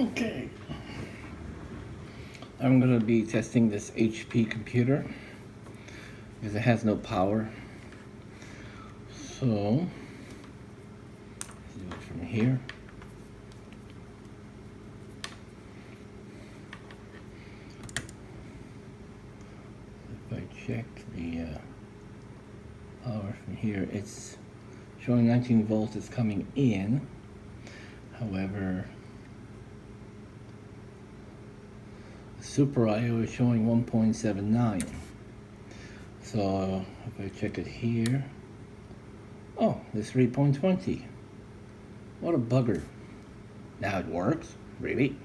Okay. I'm going to be testing this HP computer because it has no power. So, let's do it from here. If I check the power from here, it's showing 19 volts is coming in. However, Super I/O is showing 1.79. So if I check it here, oh, it's 3.20. What a bugger. Now it works, really.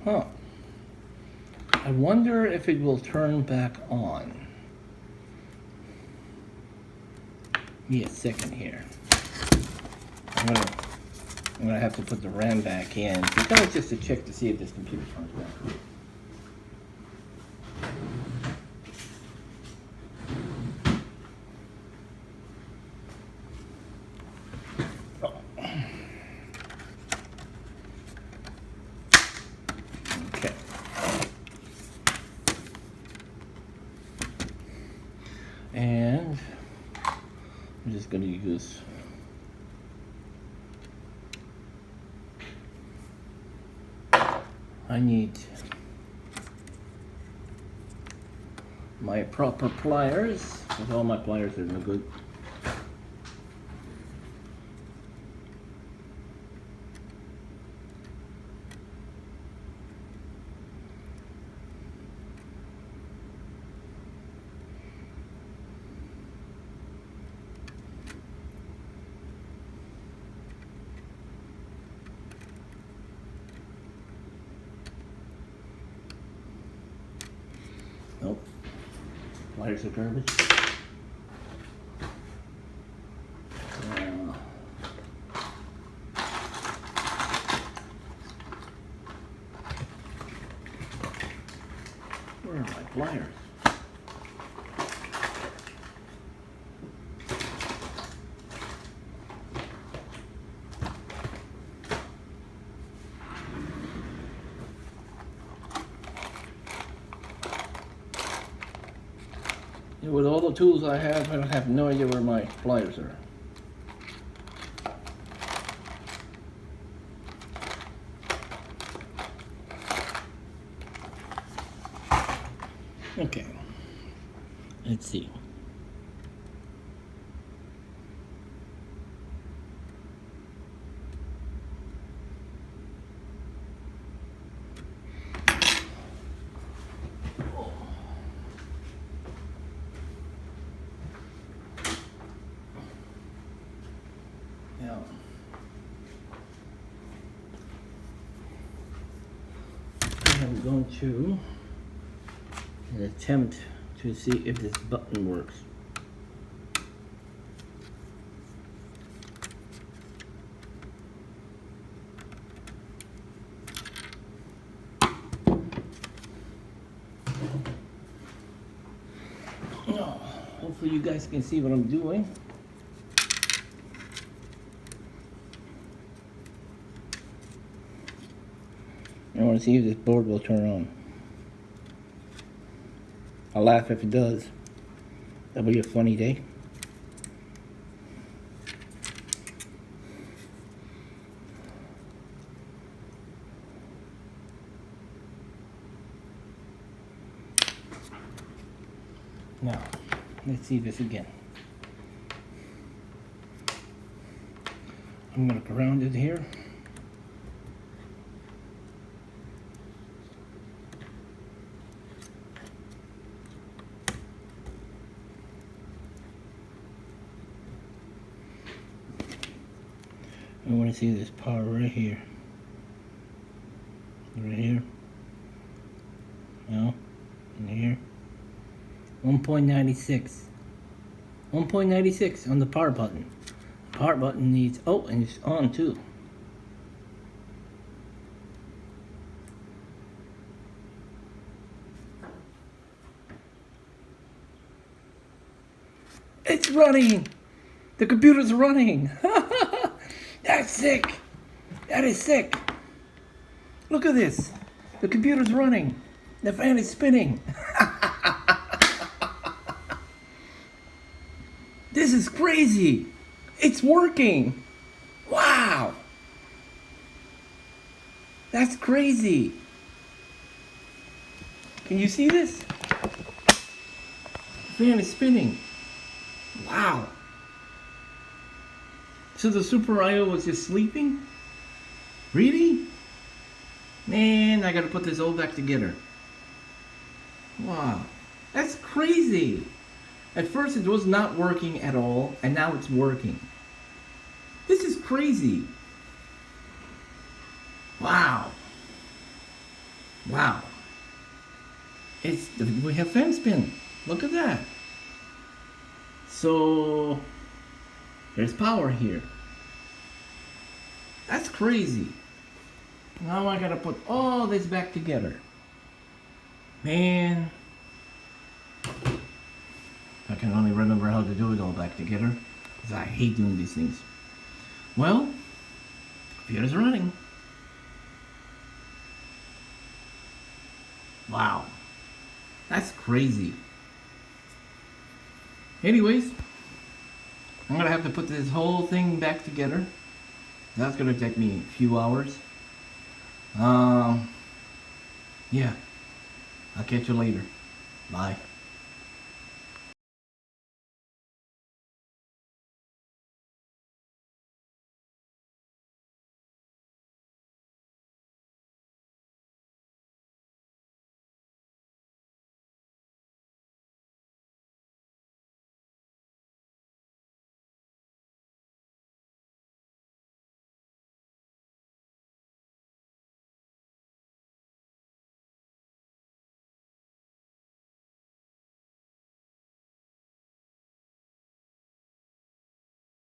Huh. I wonder if it will turn back on. Give me a second here. I'm gonna have to put the RAM back in because just to check to see if this computer turns back on. Okay. And I'm just gonna use I need my proper pliers, because all my pliers are no good. Nope. Pliers are garbage. Where are my pliers? With all the tools I have no idea where my pliers are. Okay, let's see. Now, I'm going to attempt to see if this button works. No, hopefully you guys can see what I'm doing. I want to see if this board will turn on. I'll laugh if it does. That'll be a funny day. Now, let's see this again. I'm going to ground it here. I want to see this power right here. Right here. No. In here. 1.96. 1.96 on the power button. The power button needs, oh, and it's on too. It's running! The computer's running. That's sick. That is sick. Look at this. The computer's running. The fan is spinning. This is crazy. It's working. Wow. That's crazy. Can you see this? The fan is spinning. Wow. So the Super I/O was just sleeping? Really? Man, I gotta put this all back together. Wow. That's crazy. At first it was not working at all, and now it's working. This is crazy. Wow. Wow. We have fan spin. Look at that. So there's power here. That's crazy. Now I gotta put all this back together. Man. I can only remember how to do it all back together, because I hate doing these things. Well, computer's running. Wow. That's crazy. Anyways, I'm gonna have to put this whole thing back together. That's gonna take me a few hours. Yeah. I'll catch you later. Bye.